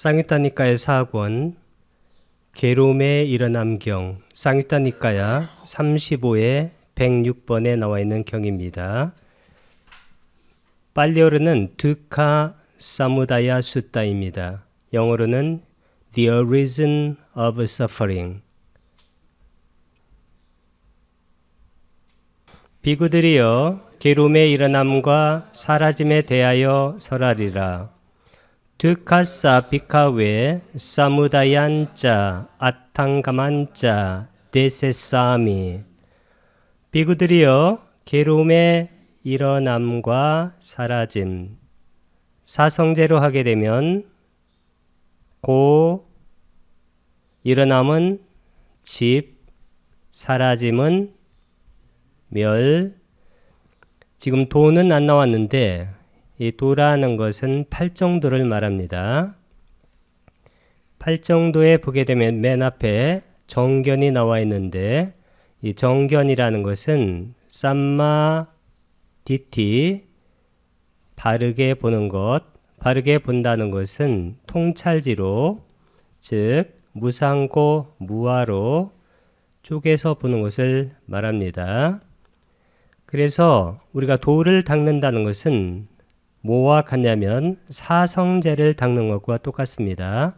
쌍유타니까야 사권 괴로움의 일어남경 쌍유타니까야 35에 106번에 나와 있는 경입니다. 빨리어로는 두카 사무다야 수타입니다. 영어로는 The Origin of Suffering. 비구들이여 괴로움의 일어남과 사라짐에 대하여 설하리라. 두카사 비카웨 사무다얀자 아탕가만자 데세사미. 비구들이여 괴로움의 일어남과 사라짐. 사성제로 하게 되면 고, 일어남은 집, 사라짐은 멸. 지금 도는 안 나왔는데 이 도라는 것은 팔정도를 말합니다. 팔정도에 보게 되면 맨 앞에 정견이 나와 있는데 이 정견이라는 것은 삼마 디티, 바르게 보는 것, 바르게 본다는 것은 통찰지로, 즉 무상고 무아로 쪼개서 보는 것을 말합니다. 그래서 우리가 도를 닦는다는 것은 뭐와 같냐면 사성제를 닦는 것과 똑같습니다.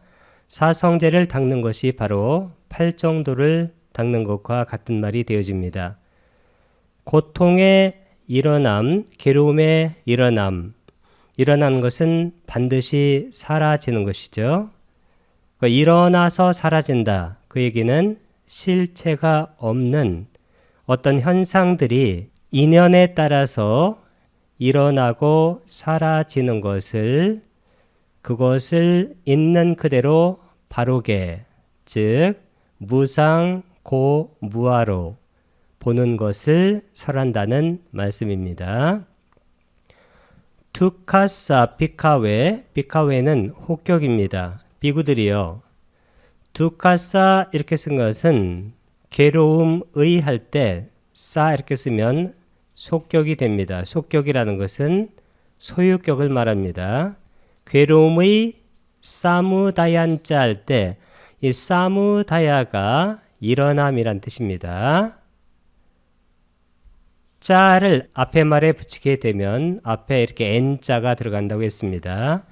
사성제를 닦는 것이 바로 팔정도를 닦는 것과 같은 말이 되어집니다. 고통의 일어남, 괴로움의 일어나는 것은 반드시 사라지는 것이죠. 그러니까 일어나서 사라진다. 그 얘기는 실체가 없는 어떤 현상들이 인연에 따라서 일어나고 사라지는 것을, 그것을 있는 그대로 바로게, 즉 무상고무아로 보는 것을 설한다는 말씀입니다. 두카사 비카웨, 비카웨는 혹격입니다. 비구들이요. 두카사 이렇게 쓴 것은 괴로움의 할 때 사 이렇게 쓰면 속격이 됩니다. 속격이라는 것은 소유격을 말합니다. 괴로움의 사무다얀자 할 때 이 사무다야가 일어남이란 뜻입니다. 자를 앞에 말에 붙이게 되면 앞에 이렇게 n자가 들어간다고 했습니다.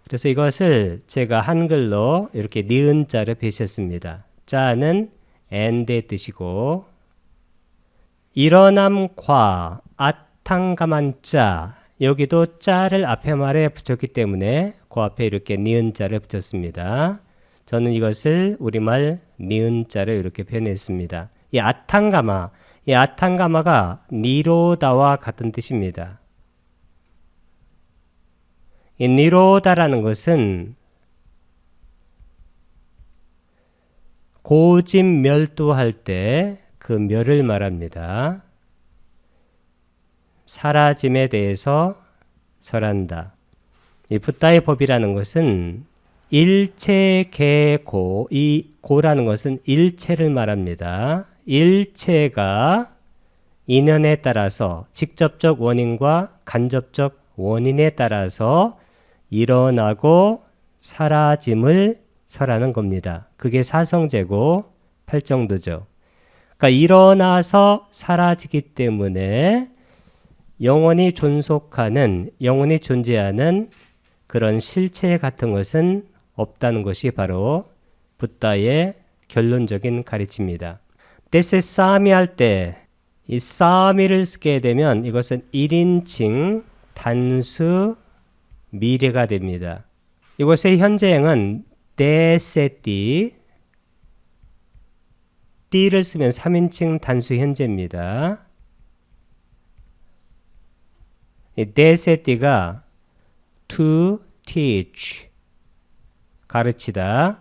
그래서 이것을 제가 한글로 이렇게 니은 자를 배셨습니다. 자는 n의 뜻이고 일어남과 아탕가만자, 여기도 자를 앞에 말에 붙였기 때문에 그 앞에 이렇게 니은 자를 붙였습니다. 저는 이것을 우리말 니은 자를 이렇게 표현했습니다. 이 아탕가마가 니로다와 같은 뜻입니다. 이 니로다라는 것은 고집멸도할 때 그 멸을 말합니다. 사라짐에 대해서 설한다. 이 붓다의 법이라는 것은 일체계고, 이 고라는 것은 일체를 말합니다. 일체가 인연에 따라서 직접적 원인과 간접적 원인에 따라서 일어나고 사라짐을 설하는 겁니다. 그게 사성제고 팔정도죠. 그러니까 일어나서 사라지기 때문에 영원히 존속하는, 영원히 존재하는 그런 실체 같은 것은 없다는 것이 바로 붓다의 결론적인 가르침입니다. 데세사미 할 때 이 사미를 쓰게 되면 이것은 1인칭 단수 미래가 됩니다. 이것의 현재형은 데세띠, 띠를 쓰면 3인칭 단수 현재입니다. 이 데세띠가 to teach, 가르치다.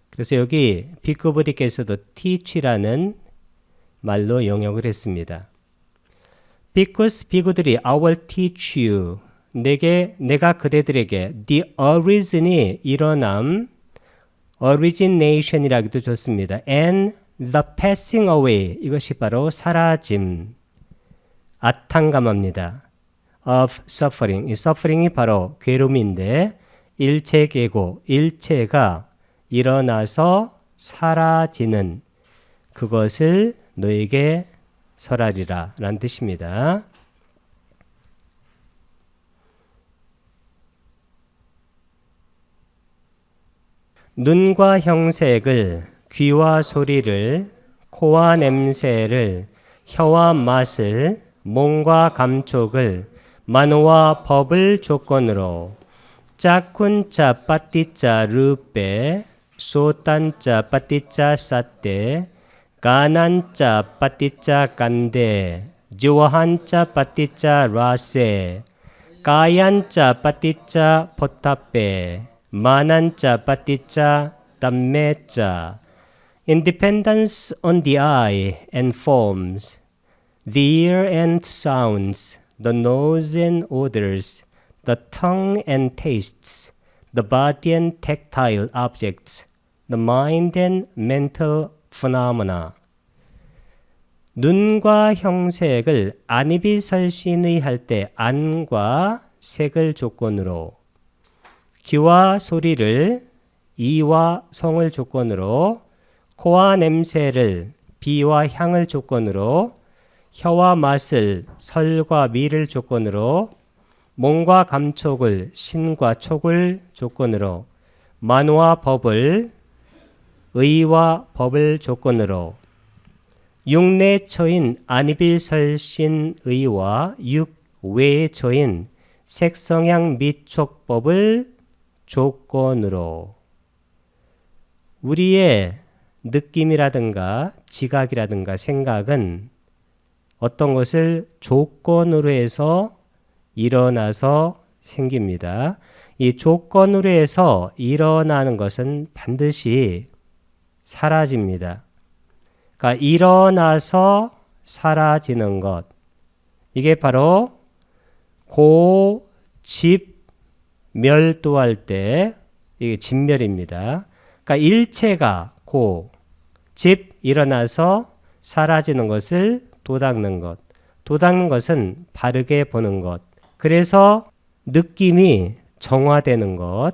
그래서 여기 비크부디께서도 teach라는 말로 영역을 했습니다. Because 비구들이 I will teach you, 내가 그대들에게 the origin이 일어남, origination이라기도 좋습니다. and the passing away, 이것이 바로 사라짐, 아탕감합니다. of suffering, 이 suffering이 바로 괴로움인데 일체계고 일체가 일어나서 사라지는 그것을 너에게 설하리라 라는 뜻입니다. 눈과 형색을, 귀와 소리를, 코와 냄새를, 혀와 맛을, 몸과 감촉을, 만호와 법을 조건으로 짜쿤짜 빠띠짜 르페 소딴짜 빠띠짜 사떼 가난짜 빠띠짜 간데 지와한짜 빠띠짜 라세 까얀짜 빠띠짜 포타페 만한자 빠띠자 담메자 independence on the eye and forms, the ear and sounds, the nose and odors, the tongue and tastes, the body and tactile objects, the mind and mental phenomena. 눈과 형색을 안이비설신의 할 때 안과 색을 조건으로, 귀와 소리를, 이와 성을 조건으로, 코와 냄새를, 비와 향을 조건으로, 혀와 맛을, 설과 미를 조건으로, 몸과 감촉을, 신과 촉을 조건으로, 만와 법을, 의와 법을 조건으로, 육내 처인 안이빌설신의와 육외 처인 색성향 미촉법을 조건으로. 우리의 느낌이라든가 지각이라든가 생각은 어떤 것을 조건으로 해서 일어나서 생깁니다. 이 조건으로 해서 일어나는 것은 반드시 사라집니다. 그러니까 일어나서 사라지는 것, 이게 바로 고집멸도할 때 이게 집멸입니다. 그러니까 일체가 집 일어나서 사라지는 것을 도닦는 것, 도닦는 것은 바르게 보는 것, 그래서 느낌이 정화되는 것.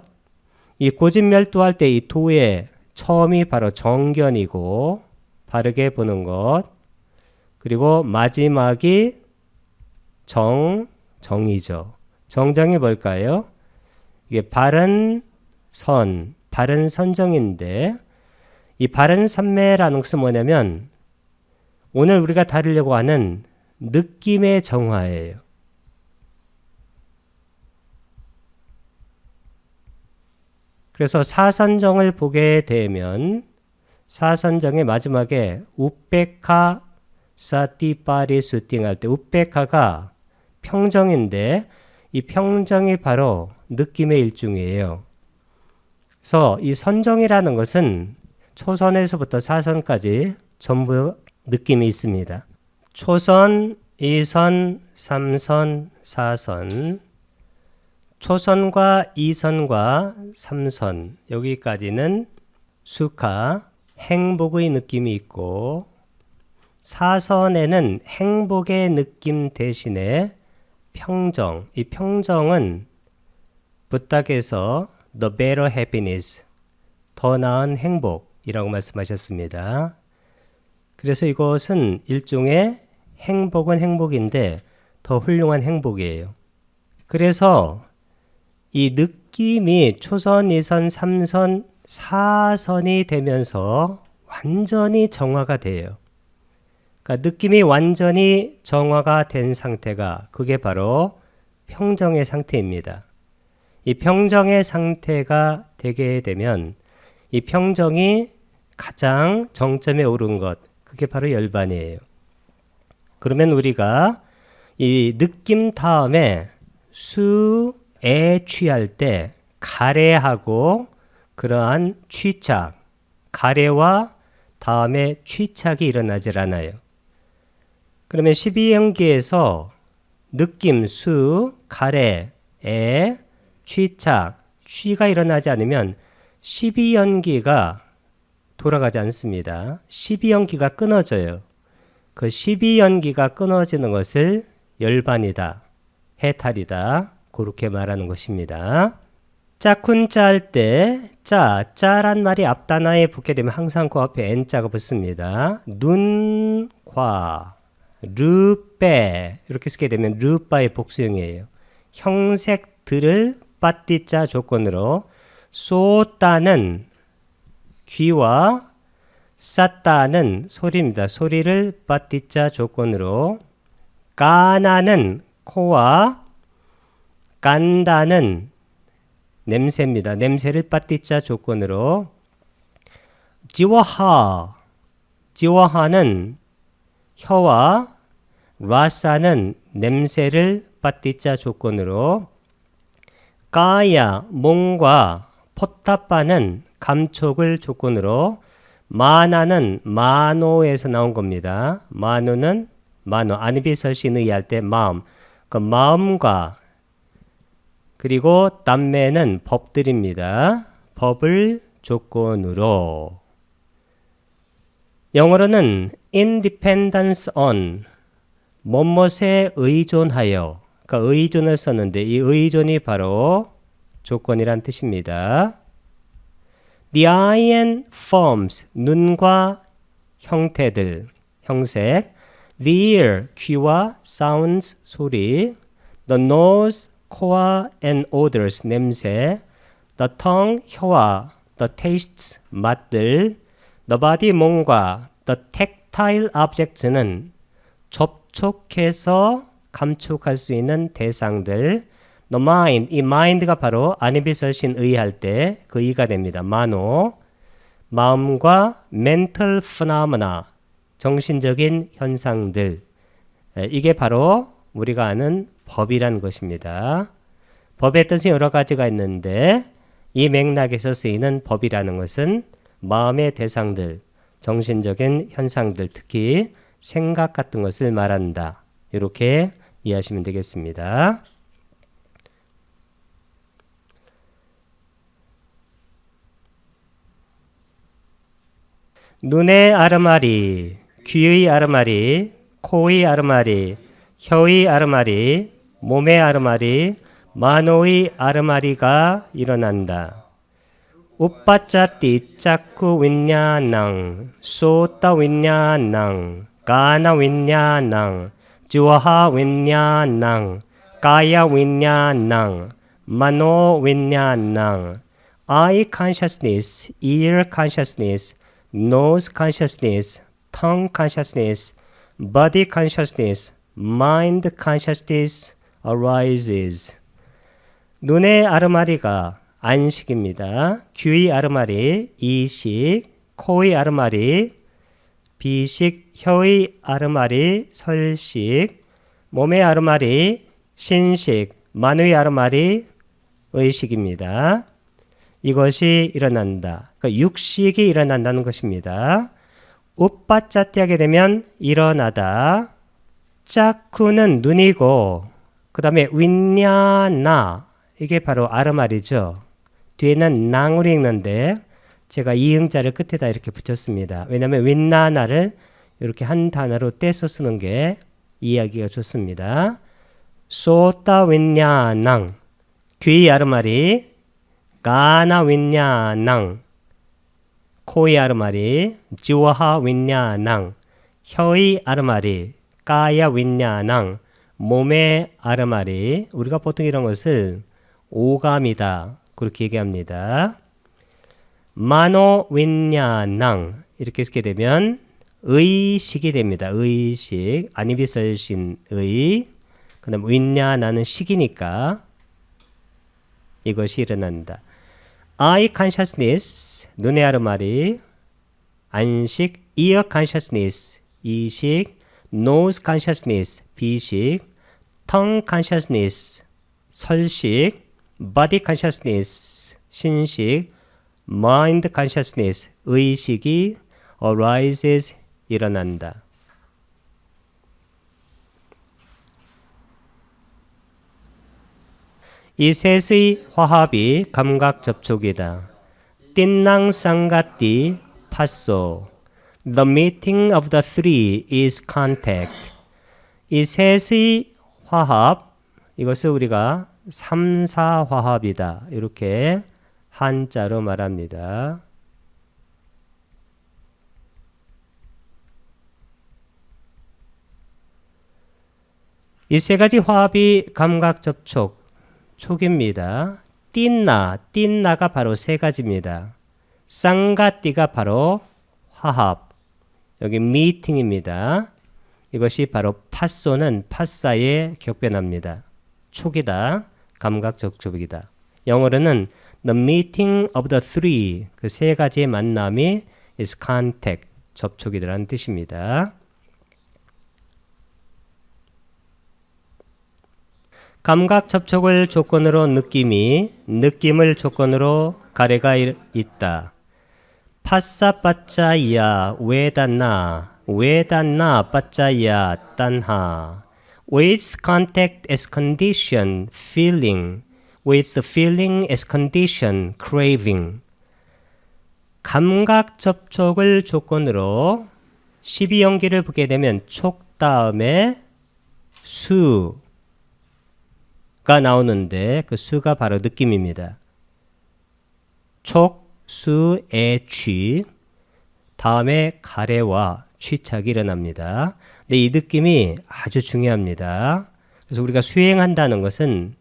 이 고집멸도할 때 이 도의 처음이 바로 정견이고 바르게 보는 것, 그리고 마지막이 정이죠. 정정이 뭘까요? 이게 바른 선, 바른 선정인데, 이 바른 삼매라는 것은 뭐냐면 오늘 우리가 다루려고 하는 느낌의 정화예요. 그래서 사선정을 보게 되면 사선정의 마지막에 우페카 사티파리 수팅 할 때 우페카가 평정인데 이 평정이 바로 느낌의 일종이에요. 그래서 이 선정이라는 것은 초선에서부터 사선까지 전부 느낌이 있습니다. 초선, 2선, 3선, 4선. 초선과 2선과 3선 여기까지는 수카, 행복의 느낌이 있고, 4선에는 행복의 느낌 대신에 평정, 이 평정은 부탁에서 the better happiness, 더 나은 행복이라고 말씀하셨습니다. 그래서 이것은 일종의 행복은 행복인데 더 훌륭한 행복이에요. 그래서 이 느낌이 초선, 2선, 3선, 4선이 되면서 완전히 정화가 돼요. 그러니까 느낌이 완전히 정화가 된 상태가 그게 바로 평정의 상태입니다. 이 평정의 상태가 되게 되면 이 평정이 가장 정점에 오른 것, 그게 바로 열반이에요. 그러면 우리가 이 느낌 다음에 수에 취할 때 가래하고 그러한 취착, 가래와 다음에 취착이 일어나질 않아요. 그러면 12연기에서 느낌, 수, 가래에 취착, 취가 일어나지 않으면 12연기가 돌아가지 않습니다. 12연기가 끊어져요. 그 12연기가 끊어지는 것을 열반이다, 해탈이다, 그렇게 말하는 것입니다. 짝훈자 할 때 짜란 말이 앞단어에 붙게 되면 항상 그 앞에 n자가 붙습니다. 눈, 과, 르, 빼 이렇게 쓰게 되면 르빠의 복수형이에요. 형색들을 빠띠자 조건으로 쏘따는 귀와 쌌다는 소리입니다. 소리를 빠띠자 조건으로 까나는 코와 깐다는 냄새입니다. 냄새를 빠띠자 조건으로 지와하는 혀와 라사는 냄새를 빠띠자 조건으로 까야 몸과 포타빠는 감촉을 조건으로 마나는 마노에서 나온 겁니다. 마노는 마노 아니비설신 의할 때 마음 그 마음과 그리고 담매는 법들입니다. 법을 조건으로 영어로는 independence on 뭐뭇에 의존하여 그러니까 의존을 썼는데 이 의존이 바로 조건이란 뜻입니다. The eye and forms 눈과 형태들 형색 The ear 귀와 sounds 소리 The nose 코와 and odors 냄새 The tongue 혀와 The tastes 맛들 The body 몸과 The tactile objects는 접촉해서 감촉할 수 있는 대상들 The mind 이 mind가 바로 아니비설신 의할 때 그 의가 됩니다. 마노 마음과 mental phenomena 정신적인 현상들 이게 바로 우리가 아는 법이란 것입니다. 법의 뜻이 여러 가지가 있는데 이 맥락에서 쓰이는 법이라는 것은 마음의 대상들, 정신적인 현상들, 특히 생각 같은 것을 말한다. 이렇게 이해하시면 되겠습니다. 눈의 아르마리, 귀의 아르마리, 코의 아르마리, 혀의 아르마리, 몸의 아르마리, 마노의 아르마리가 일어난다. 우빠짜띠 짜쿠 윈냐낭, 소따 윈냐낭, 가나 윈냐낭, 주아하 윈냐낭, 가야 윈냐낭, 마노 윈냐낭, eye consciousness, ear consciousness, nose consciousness, tongue consciousness, body consciousness, mind consciousness arises. 눈의 아르마리가 안식입니다. 귀의 아르마리 이식, 코의 아르마리 비식, 혀의 아르마리 설식, 몸의 아르마리 신식, 만의 아르마리 의식입니다. 이것이 일어난다. 그러니까 육식이 일어난다는 것입니다. 우빠짜띠 하게 되면 일어나다. 짜쿠는 눈이고 그 다음에 윈냐나 이게 바로 아르마리죠. 뒤에는 낭으로 읽는데 제가 이응자를 끝에다 이렇게 붙였습니다. 왜냐하면 윈나나를 이렇게 한 단어로 떼서 쓰는 게 이해하기가 좋습니다. 소따 윈냐낭 귀의 아르마리 가나 윈냐낭 코의 아르마리 지와하 윈냐낭 혀의 아르마리 까야 윈냐낭 몸의 아르마리 우리가 보통 이런 것을 오감이다 그렇게 얘기합니다. 마노 윈냐낭 이렇게 쓰게 되면 의식이 됩니다. 의식 아니비설신 의 그 다음 윈냐나는 식이니까 이것이 일어난다. eye consciousness 눈의 아르마리 안식 ear consciousness 이식 nose consciousness 비식 tongue consciousness 설식 body consciousness 신식 mind consciousness 의식이 arises 일어난다. 이 셋의 화합이 감각 접촉이다. 띵낭상가띠 파소 The meeting of the three is contact. 이 셋의 화합 이것을 우리가 삼사화합이다. 이렇게 한자로 말합니다. 이 세 가지 화합이 감각 접촉 촉입니다. 띵나가 바로 세 가지입니다. 쌍과 띠가 바로 화합, 여기 미팅입니다. 이것이 바로 팟소는 팟사의 격변합니다. 촉이다. 감각 접촉이다. 영어로는 the meeting of the three, 그 세 가지의 만남이 is contact, 접촉이라는 뜻입니다. 감각 접촉을 조건으로 느낌을 조건으로 가래가 있다. 파사 빠짜야 외단나 빠짜야 딴하. With contact as condition, feeling. With the feeling as condition, craving. 감각 접촉을 조건으로 12연기를 보게 되면 촉 다음에 수가 나오는데 그 수가 바로 느낌입니다. 촉, 수, 애, 취. 다음에 가래와 취착이 일어납니다. 근데 이 느낌이 아주 중요합니다. 그래서 우리가 수행한다는 것은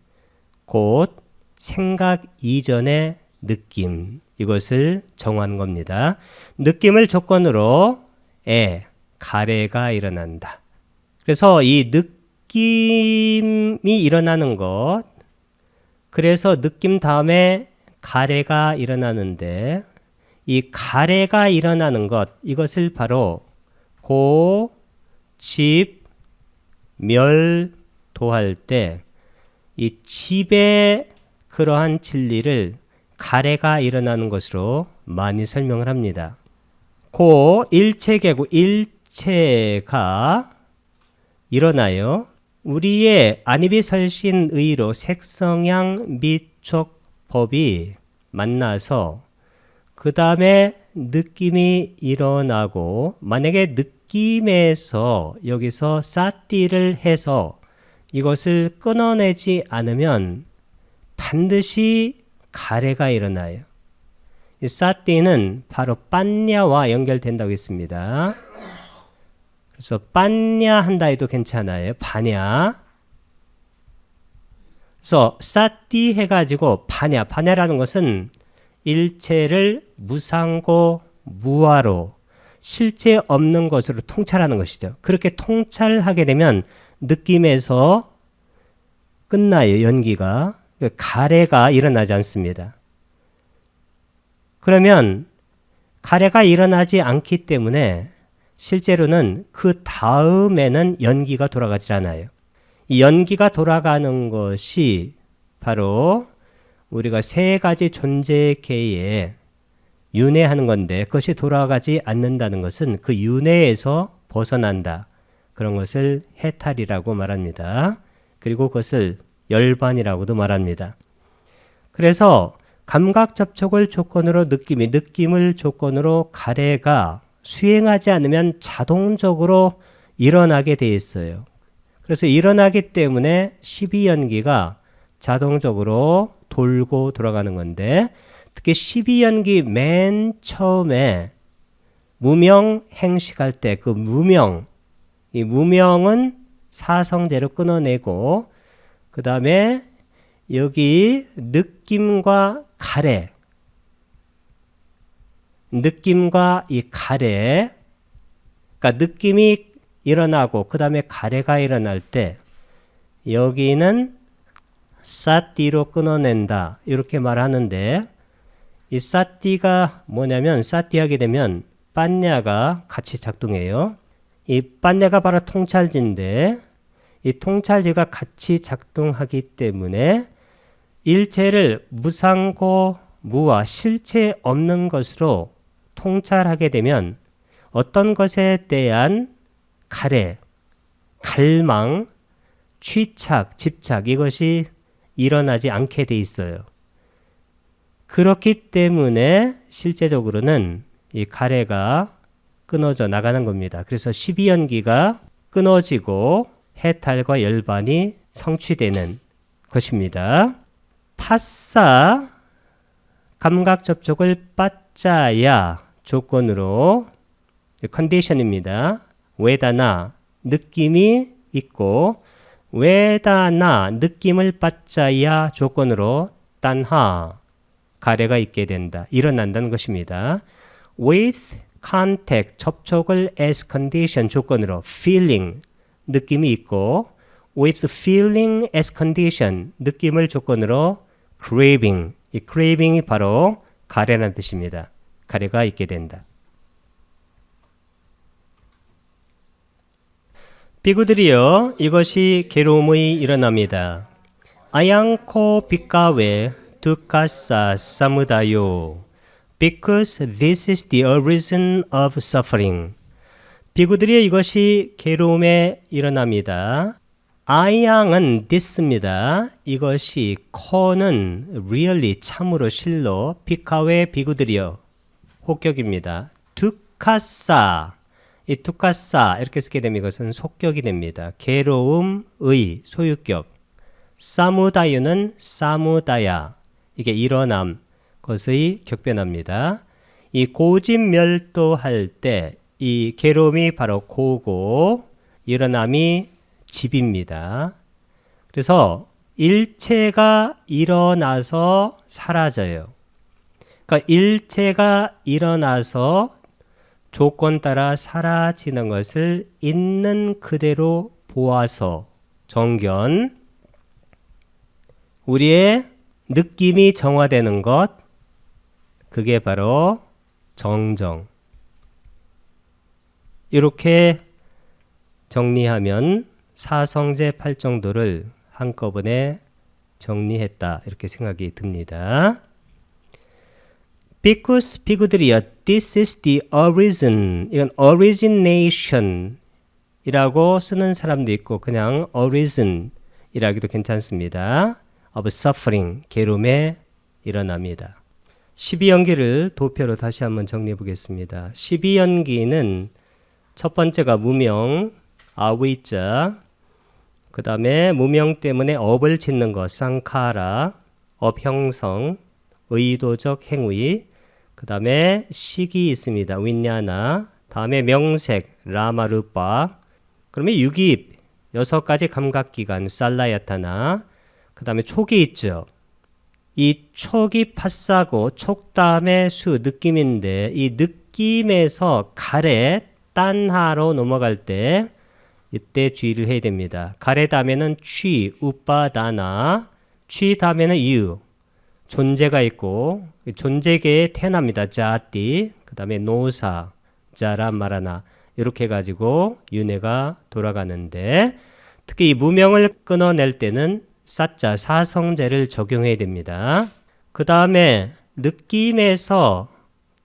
곧 생각 이전의 느낌, 이것을 정한 겁니다. 느낌을 조건으로 가래가 일어난다. 그래서 이 느낌이 일어나는 것, 그래서 느낌 다음에 가래가 일어나는데 이 가래가 일어나는 것, 이것을 바로 고, 집, 멸, 도할 때 이 집의 그러한 진리를 가래가 일어나는 것으로 많이 설명을 합니다. 고, 일체계고 일체가 일어나요. 우리의 안이비설신의로 색성향 미촉법이 만나서 그 다음에 느낌이 일어나고, 만약에 느낌에서 여기서 사띠를 해서 이것을 끊어내지 않으면 반드시 가래가 일어나요. 이 사띠는 바로 빤냐와 연결된다고 했습니다. 그래서 빤냐 한다 해도 괜찮아요. 반야. 그래서 사띠 해가지고 반야라는 것은 일체를 무상고 무아로 실제 없는 것으로 통찰하는 것이죠. 그렇게 통찰하게 되면 느낌에서 끝나요. 연기가. 가래가 일어나지 않습니다. 그러면 가래가 일어나지 않기 때문에 실제로는 그 다음에는 연기가 돌아가질 않아요. 이 연기가 돌아가는 것이 바로 우리가 세 가지 존재계에 윤회하는 건데, 그것이 돌아가지 않는다는 것은 그 윤회에서 벗어난다. 그런 것을 해탈이라고 말합니다. 그리고 그것을 열반이라고도 말합니다. 그래서 감각 접촉을 조건으로 느낌을 조건으로 가래가 수행하지 않으면 자동적으로 일어나게 돼 있어요. 그래서 일어나기 때문에 12연기가 자동적으로 돌고 돌아가는 건데, 특히 12연기 맨 처음에 무명 행식할 때 그 이 무명은 사성제로 끊어내고, 그 다음에 여기 느낌과 가래, 느낌과 이 가래, 그러니까 느낌이 일어나고 그 다음에 가래가 일어날 때 여기는 사띠로 끊어낸다, 이렇게 말하는데, 이 사띠가 뭐냐면, 사띠 하게 되면 빤냐가 같이 작동해요. 이 빤냐가 바로 통찰지인데, 이 통찰지가 같이 작동하기 때문에 일체를 무상고 무와 실체 없는 것으로 통찰하게 되면 어떤 것에 대한 가래, 갈망, 취착, 집착, 이것이 일어나지 않게 돼 있어요. 그렇기 때문에 실제적으로는 이 가래가 끊어져 나가는 겁니다. 그래서 12연기가 끊어지고 해탈과 열반이 성취되는 것입니다. 파싸 감각 접촉을 빠짜야 조건으로 컨디션입니다. 웨다나 느낌이 있고 웨다나 느낌을 빠짜야 조건으로 딴하 가래가 있게 된다. 일어난다는 것입니다. with contact 접촉을 as condition 조건으로 feeling 느낌이 있고 with feeling as condition 느낌을 조건으로 craving 이 craving이 바로 가래라는 뜻입니다. 가래가 있게 된다. 비구들이여 이것이 괴로움의 일어납니다. 아양코 빗가웨 두카사 사무다요 because this is the origin of suffering. 비구들이여 이것이 괴로움에 일어납니다. 아양은 this입니다. 이것이 코는 really 참으로 실로 빗가웨 비구들이여 혹격입니다. 두카사 이 두카사 이렇게 쓰게 되면 이것은 속격이 됩니다. 괴로움의 소유격. 사무다유는 사무다야 이게 일어남 것의 격변합니다. 이 고집멸도할 때 이 괴로움이 바로 고고 일어남이 집입니다. 그래서 일체가 일어나서 사라져요. 그러니까 일체가 일어나서 조건 따라 사라지는 것을 있는 그대로 보아서 정견 우리의 느낌이 정화되는 것 그게 바로 정정. 이렇게 정리하면 사성제 8정도를 한꺼번에 정리했다 이렇게 생각이 듭니다. because 비구들이여 this is the origin 이건 origination 이라고 쓰는 사람도 있고 그냥 origin 이라기도 괜찮습니다. of suffering 괴로움에 일어납니다. 12연기를 도표로 다시 한번 정리해 보겠습니다. 12연기는 첫 번째가 무명 아위자 그 다음에 무명 때문에 업을 짓는 것 쌍카라 업 형성 의도적 행위 그 다음에 식이 있습니다. 윈냐나 다음에 명색 라마루파 그러면 유기입 6가지 감각기관 살라야타나 그 다음에 촉이 있죠. 이 촉이 파싸고 촉 다음에 수 느낌인데 이 느낌에서 가래 딴하로 넘어갈 때 이때 주의를 해야 됩니다. 가래 다음에는 취 우빠다나 취 다음에는 유 존재가 있고 존재계의 태납니다. 자띠 그 다음에 노사 자라 마라나 이렇게 해가지고 윤회가 돌아가는데 특히 이 무명을 끊어낼 때는 사자 사성제를 적용해야 됩니다. 그 다음에 느낌에서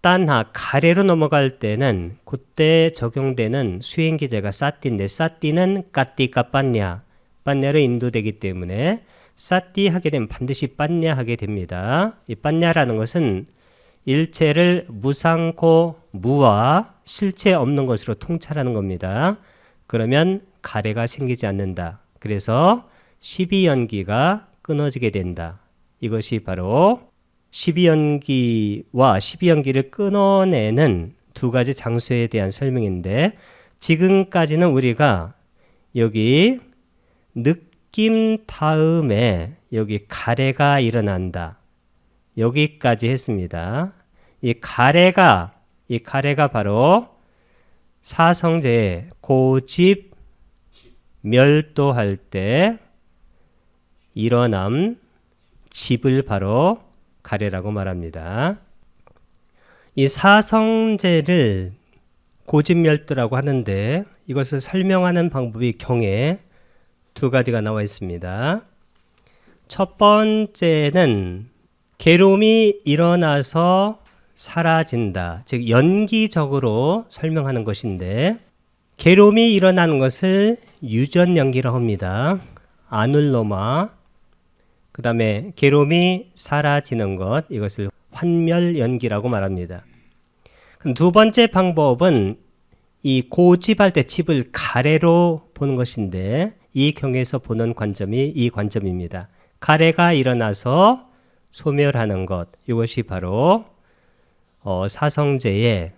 딴하 가래로 넘어갈 때는 그때 적용되는 수행기제가 사띠인데 사띠는 까띠까 빤냐 빤냐로 인도되기 때문에 사띠 하게 되면 반드시 빤냐 하게 됩니다. 이 빤냐라는 것은 일체를 무상코 무와 실체 없는 것으로 통찰하는 겁니다. 그러면 가래가 생기지 않는다. 그래서 12연기가 끊어지게 된다. 이것이 바로 12연기와 12연기를 끊어내는 두 가지 장소에 대한 설명인데 지금까지는 우리가 여기 느낌 다음에 여기 가래가 일어난다. 여기까지 했습니다. 이 가래가 바로 사성제의 고집 멸도할 때 일어남 집을 바로 가래라고 말합니다. 이 사성제를 고집멸도라고 하는데 이것을 설명하는 방법이 경에 두 가지가 나와 있습니다. 첫 번째는 괴로움이 일어나서 사라진다. 즉 연기적으로 설명하는 것인데 괴로움이 일어나는 것을 유전연기라고 합니다. 아눌로마 그 다음에 괴로움이 사라지는 것 이것을 환멸연기라고 말합니다. 그럼 두 번째 방법은 이 고집할 때 집을 가래로 보는 것인데 이 경에서 보는 관점이 이 관점입니다. 가래가 일어나서 소멸하는 것. 이것이 바로 사성제의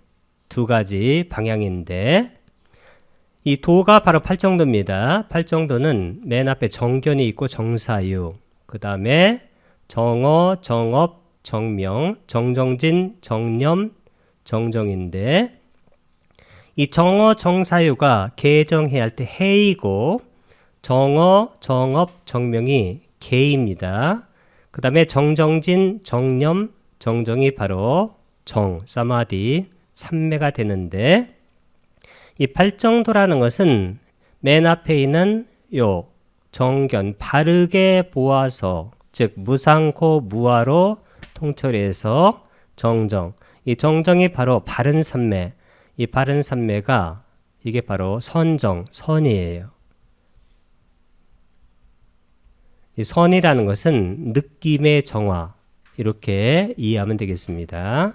두 가지 방향인데 이 도가 바로 팔정도입니다. 팔정도는 맨 앞에 정견이 있고 정사유, 그 다음에 정어, 정업, 정명, 정정진, 정념, 정정인데 이 정어, 정사유가 개정해야 할 때 해이고 정어, 정업, 정명이 개입니다. 그 다음에 정정진, 정념, 정정이 바로 정, 사마디, 삼매가 되는데 이 팔정도라는 것은 맨 앞에 있는 요 정견 바르게 보아서 즉 무상코 무아로 통철해서 정정 이 정정이 바로 바른 삼매 이 바른 삼매가 이게 바로 선정 선이에요. 이 선이라는 것은 느낌의 정화 이렇게 이해하면 되겠습니다.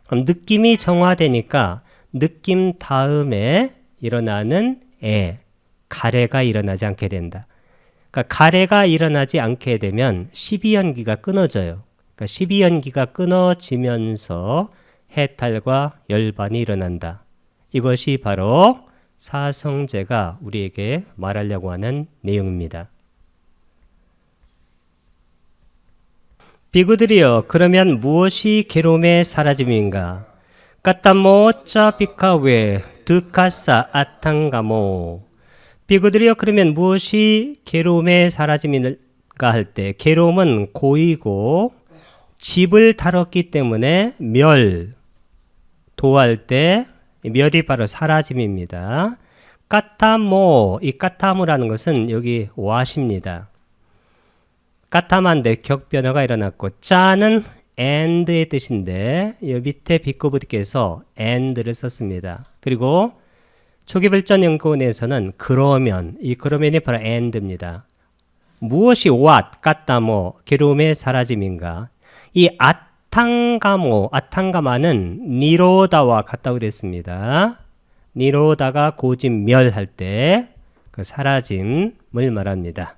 그럼 느낌이 정화되니까 느낌 다음에 일어나는 가래가 일어나지 않게 된다. 그러니까 가래가 일어나지 않게 되면 12연기가 끊어져요. 그러니까 12연기가 끊어지면서 해탈과 열반이 일어난다. 이것이 바로 사성제가 우리에게 말하려고 하는 내용입니다. 비구들이여 그러면 무엇이 괴로움의 사라짐인가? 까따모 짜비카웨 드카사 아탕가모 비구들이여 그러면 무엇이 괴로움의 사라짐인가 할 때 괴로움은 고이고 집을 다뤘기 때문에 도할 때 멸이 바로 사라짐입니다. 까타모 이 까타모라는 것은 여기 와십니다. 까타만데 격변화가 일어났고 짜는 and의 뜻인데 이 밑에 비코브드께서 and를 썼습니다. 그리고 초기별전 연구원에서는 그러면 이 그러면이 바로 and입니다. 무엇이 what 까따모 괴로움의 사라짐인가? 이 아탕가마는 니로다와 같다고 그랬습니다. 니로다가 고집멸할 때 그 사라짐을 말합니다.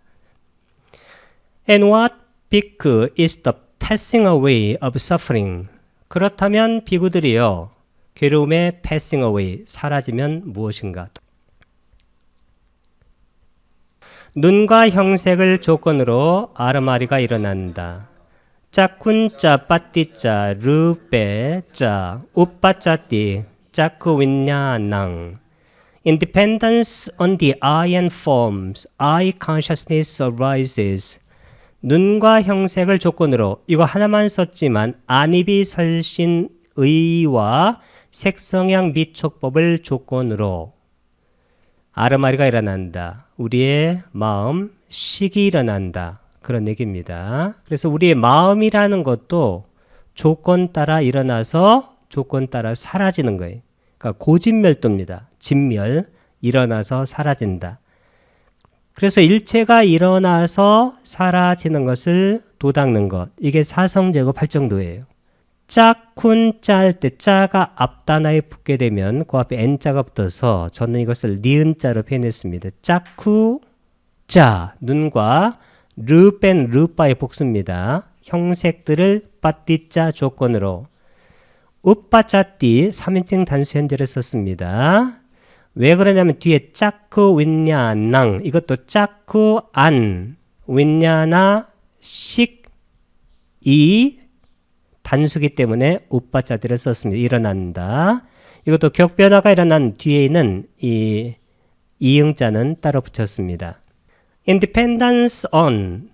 And what bhikkhu is the passing away of suffering? 그렇다면 비구들이여 괴로움의 passing away 사라지면 무엇인가? 눈과 형색을 조건으로 아르마리가 일어난다. 짜쿤짜 빠띠짜 르빼짜 우빠짜띠 짜쿠윈냐낭 Independence on the eye and forms, eye consciousness arises. 눈과 형색을 조건으로 이거 하나만 썼지만 안입이 설신 의와 색성향 미촉법을 조건으로 아르마리가 일어난다. 우리의 마음 식이 일어난다. 그런 얘기입니다. 그래서 우리의 마음이라는 것도 조건 따라 일어나서 조건 따라 사라지는 거예요. 그러니까 고진멸도입니다. 진멸 일어나서 사라진다. 그래서 일체가 일어나서 사라지는 것을 도닦는 것. 이게 사성제고 팔정도예요. 짝쿤 짤 때 짜가 앞단하에 붙게 되면 그 앞에 n자가 붙어서 저는 이것을 니은자로 표현했습니다. 짝쿠 짜 눈과 르뺀 르바의 복수입니다. 형색들을 빠띠자 조건으로 우빠짜띠 3인칭 단수 현재를 썼습니다. 왜 그러냐면 뒤에 짜쿠 윈냐낭 이것도 짜쿠 안 윈냐나 식이 단수기 때문에 우빠짜띠를 썼습니다. 일어난다. 이것도 격변화가 일어난 뒤에 있는 이 이응자는 따로 붙였습니다. Independence on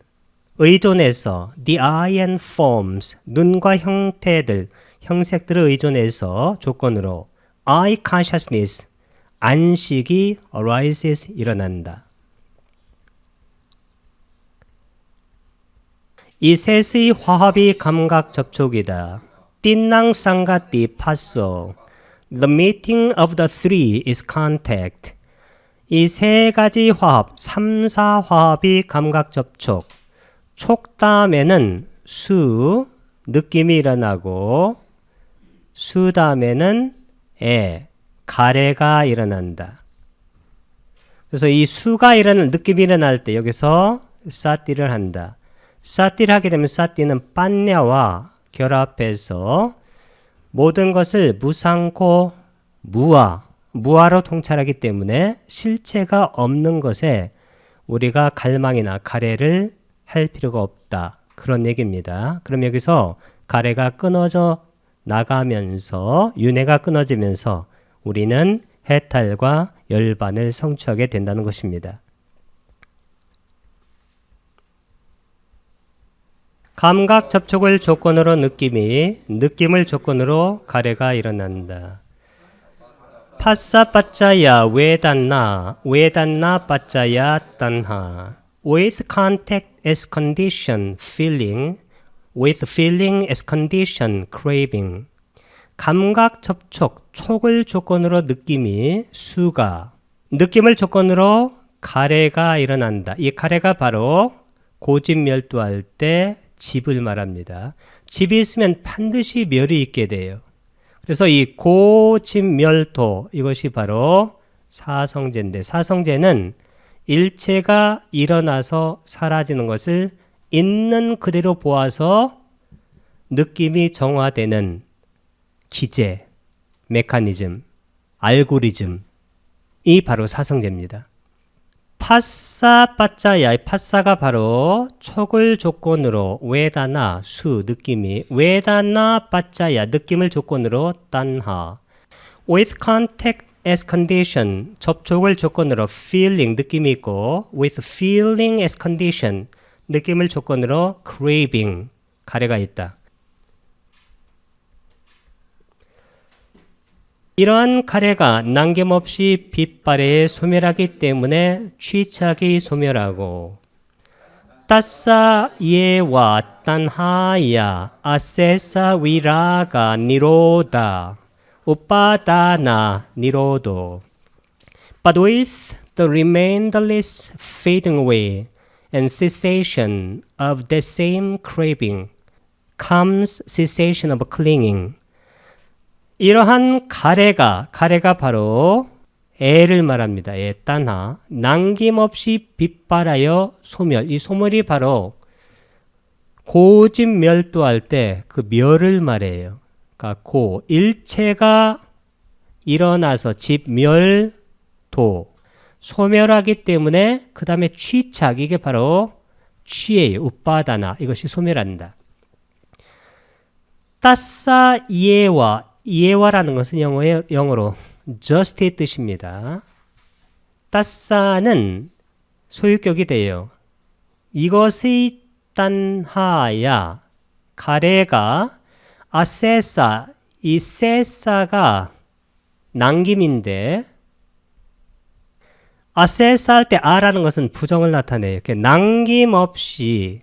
의존해서 the eye and forms 눈과 형태들 형색들을 의존해서 조건으로 eye consciousness 안식이 arises 일어난다. 이 셋의 화합이 감각 접촉이다. 띠낭 상가띠 파소 The meeting of the three is contact. 이 세 가지 화합, 3, 4 화합이 감각 접촉. 촉 다음에는 수, 느낌이 일어나고 수 다음에는 가래가 일어난다. 그래서 이 수가 일어날 느낌이 일어날 때 여기서 싸띠를 한다. 싸띠를 하게 되면 싸띠는 빤냐와 결합해서 모든 것을 무상코 무아로 통찰하기 때문에 실체가 없는 것에 우리가 갈망이나 가래를 할 필요가 없다. 그런 얘기입니다. 그럼 여기서 가래가 끊어져 나가면서 윤회가 끊어지면서 우리는 해탈과 열반을 성취하게 된다는 것입니다. 감각 접촉을 조건으로 느낌을 조건으로 가래가 일어난다. 파사 빠짜야 웨단나 빠짜야 단하 with contact as condition feeling with feeling as condition craving 감각 접촉 촉을 조건으로 느낌을 조건으로 가래가 일어난다. 이 가래가 바로 고집멸도할 때 집을 말합니다. 집이 있으면 반드시 멸이 있게 돼요. 그래서 이 고집멸도 이것이 바로 사성제인데 사성제는 일체가 일어나서 사라지는 것을 있는 그대로 보아서 느낌이 정화되는 기제, 메커니즘, 알고리즘이 바로 사성제입니다. 파사 빠짜야 파사가 바로 촉을 조건으로 웨다나 느낌이 웨다나 빠짜야 느낌을 조건으로 단하 with contact as condition 접촉을 조건으로 feeling 느낌이 있고 with feeling as condition 느낌을 조건으로 craving 가래가 있다. 이러한 가래가 남김없이 빛바래에 소멸하기 때문에 취착이 소멸하고 따사 예와 단하야 아세사 위라가 니로다 우빠다나 니로도 But with the remainderless fading away and cessation of the same craving comes cessation of clinging 이러한 가래가 바로 애를 말합니다. 단하 남김없이 빛발하여 소멸 이 소멸이 바로 고집멸도할 때 그 멸을 말해요. 그러니까 일체가 일어나서 집멸도 소멸하기 때문에 그 다음에 취착 이게 바로 취예요. 우빠다나 이것이 소멸한다. 따사 이해와라는 것은 영어로 just의 뜻입니다. 따사는 소유격이 돼요. 이것의 단하야 가래가 아세사 이 세사가 남김인데 아세사 할 때 아라는 것은 부정을 나타내요. 이렇게 남김없이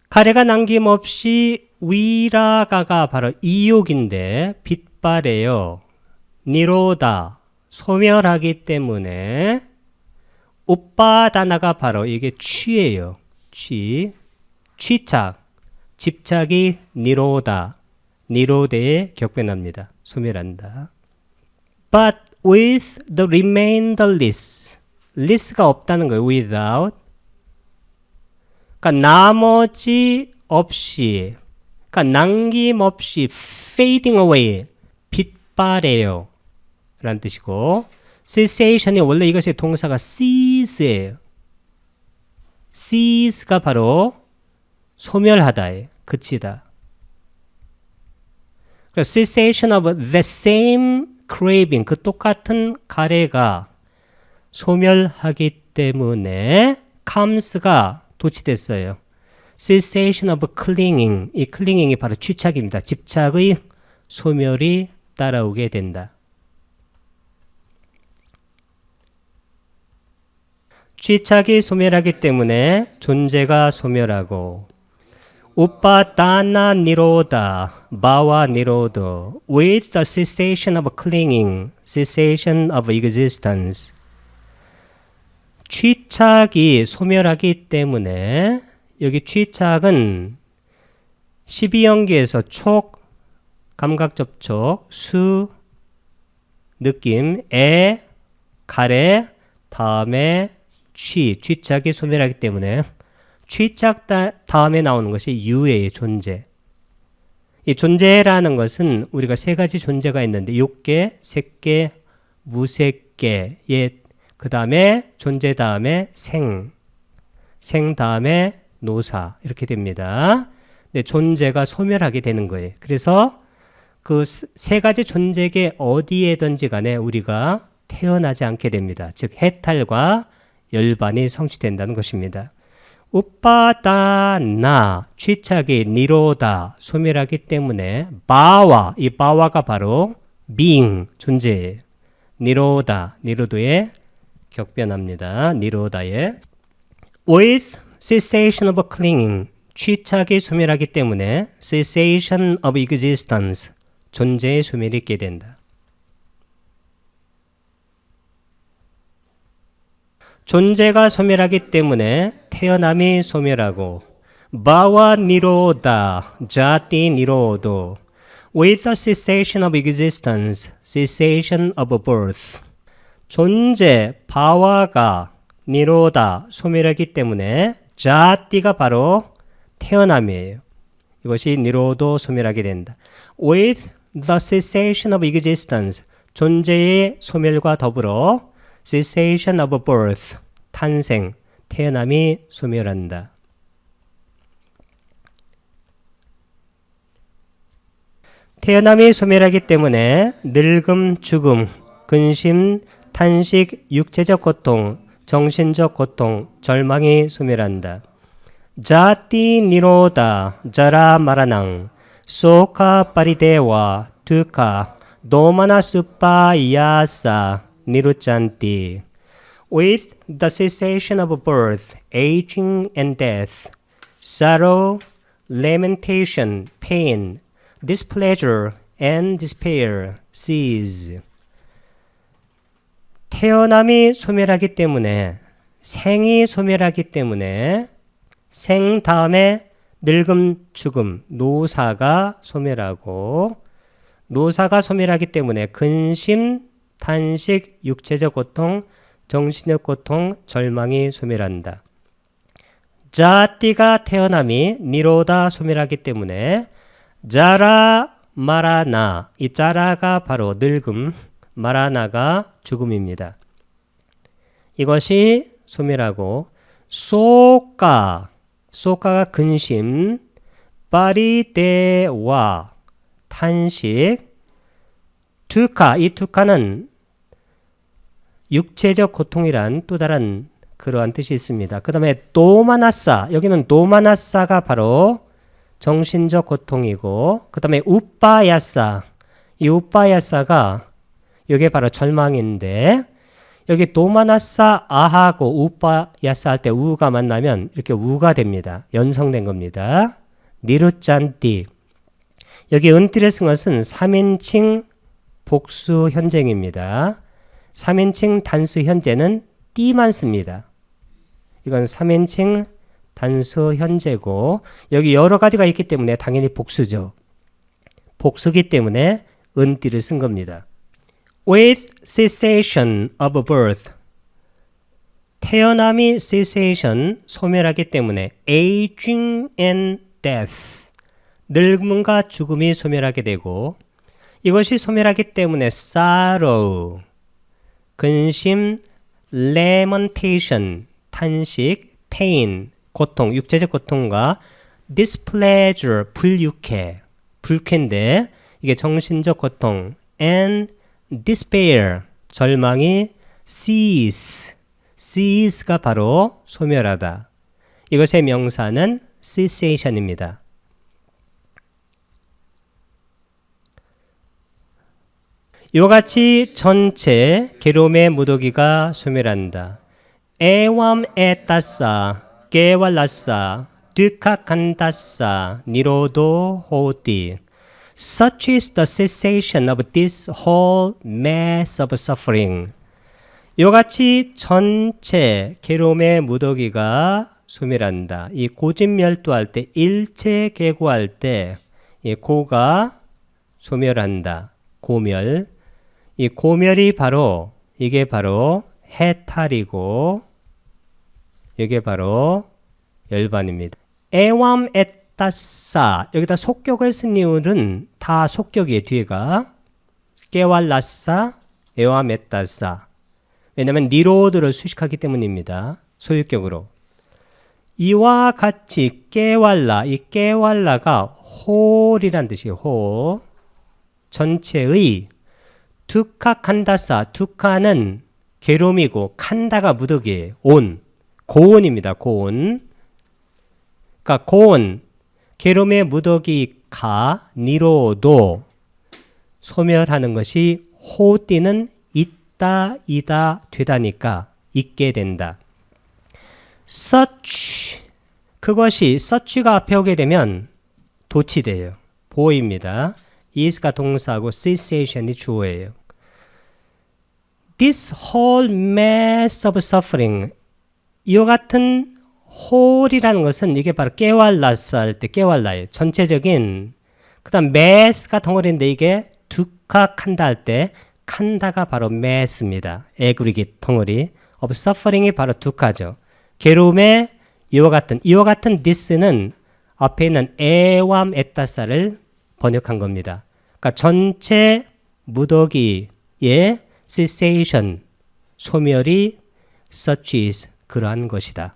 가래가 남김없이 위라가가 바로 이욕인데 빛바래요. 니로다 소멸하기 때문에 우빠다나가 바로 이게 취예요. 취착 집착이 니로대에 격변합니다. 소멸한다. But with the remainderless less가 없다는 거예요. without 그러니까 나머지 없이 그러니까 남김없이 fading away 빛바래요 라는 뜻이고 cessation이 원래 이것의 동사가 cease예요. cease가 바로 소멸하다예요. 그치다. cessation of the same craving 그 똑같은 가래가 소멸하기 때문에 comes가 도치됐어요. cessation of clinging 이 clinging이 바로 취착입니다. 집착의 소멸이 따라오게 된다. 취착이 소멸하기 때문에 존재가 소멸하고 우빠다나 니로다 바와 니로도 with the cessation of clinging cessation of existence 취착이 소멸하기 때문에 여기 취착은 12연기에서 촉, 감각접촉, 수, 느낌, 가래, 다음에 취착이 소멸하기 때문에 취착 다음에 나오는 것이 유의 존재. 이 존재라는 것은 우리가 세 가지 존재가 있는데 육계, 색계, 무색계. 그 다음에 존재 다음에 생 다음에 노사 이렇게 됩니다. 근데 존재가 소멸하게 되는 거예요. 그래서 그 세 가지 존재계 어디에든지 간에 우리가 태어나지 않게 됩니다. 즉 해탈과 열반이 성취된다는 것입니다. 우빠다나 취착이 니로다 소멸하기 때문에 바와 이 바와가 바로 being 존재예요. 니로다 니로도의 격변합니다. 니로다의 with cessation of clinging 취착이 소멸하기 때문에 cessation of existence 존재의 소멸이 있게 된다. 존재가 소멸하기 때문에 태어남이 소멸하고 바와 니로다 자티 니로도 with the cessation of existence cessation of birth 존재 바와가 니로다 소멸하기 때문에 자티가 바로 태어남이에요. 이것이 니로도 소멸하게 된다. with the cessation of existence 존재의 소멸과 더불어 cessation of birth 탄생 태어남이 소멸한다. 태어남이 소멸하기 때문에 늙음, 죽음, 근심, 탄식, 육체적 고통, 정신적 고통, 절망이 소멸한다. 자티 니로다 자라 마라낭 소카 파리데와 두카 도마나 수파야사 니루찬티 with the cessation of birth, aging and death, sorrow, lamentation, pain, displeasure and despair cease. 태어남이 소멸하기 때문에 생이 소멸하기 때문에 생 다음에 늙음, 죽음, 노사가 소멸하고 노사가 소멸하기 때문에 근심, 탄식, 육체적 고통, 정신의 고통, 절망이 소멸한다. 자띠가 태어남이 니로다 소멸하기 때문에 자라 마라나 이 자라가 바로 늙음, 마라나가 죽음입니다. 이것이 소멸하고 소가가 근심, 파리데와 탄식, 투카 이 투카는 육체적 고통이란 또 다른 그러한 뜻이 있습니다. 그 다음에 도마나사 여기는 도마나사가 바로 정신적 고통이고 그 다음에 우빠야사 이 우빠야사가 이게 바로 절망인데 여기 도마나사 아하고 우빠야사 할 때 우가 만나면 이렇게 우가 됩니다. 연성된 겁니다. 니루짠띠 여기 은띠를 쓴 것은 3인칭 복수 현재입니다. 3인칭 단수 현재는 띠만 씁니다. 이건 3인칭 단수 현재고 여기 여러 가지가 있기 때문에 당연히 복수죠. 복수기 때문에 은띠를 쓴 겁니다. With cessation of birth 태어남이 cessation 소멸하기 때문에 aging and death 늙음과 죽음이 소멸하게 되고 이것이 소멸하기 때문에 sorrow 근심, lamentation 탄식, pain 고통, 육체적 고통과 displeasure 불유쾌 불쾌인데 이게 정신적 고통 and despair 절망이 cease가 바로 소멸하다. 이것의 명사는 cessation입니다. 이같이 전체 괴로움의 무더기가 소멸한다. 에왬 에따사 깨왈라사 드카칸다사 니로도 호디 Such is the cessation of this whole mass of suffering. 이같이 전체 괴로움의 무더기가 소멸한다. 이 고진멸도할 때 일체 계고할 때 이 고가 소멸한다. 고멸. 이 고멸이 바로 이게 바로 해탈이고 이게 바로 열반입니다. 에왬 에따싸 여기다 속격을 쓴 이유는 다 속격이에요. 뒤에가 깨왈라싸 에왬 에따싸 왜냐하면 니로드를 수식하기 때문입니다. 소유격으로. 이와 같이 깨왈라 이 깨왈라가 홀이란 뜻이에요. 홀 전체의 두카 칸다싸 두카는 괴롬이고 칸다가 무더기예요. 온 고온입니다. 고온 그러니까 고온 괴롬의 무더기 가 니로도 소멸하는 것이 호띠는 있다 이다 되다니까 있게 된다. such 그것이 such가 앞에 오게 되면 도치돼요. 보호입니다. is가 동사고 cessation이 주어예요. This whole mass of suffering 이와 같은 whole이라는 것은 이게 바로 깨왈라스 할 때 깨왈라예요. 전체적인 그 다음 mass가 덩어리인데 이게 두카 칸다 할 때 칸다가 바로 mass입니다. aggregate 덩어리 of suffering이 바로 두카죠. 괴로움의 이와 같은 this는 앞에 있는 에왬 에따싸를 번역한 겁니다. 그러니까 전체 무더기의 cessation 소멸이 such is 그러한 것이다.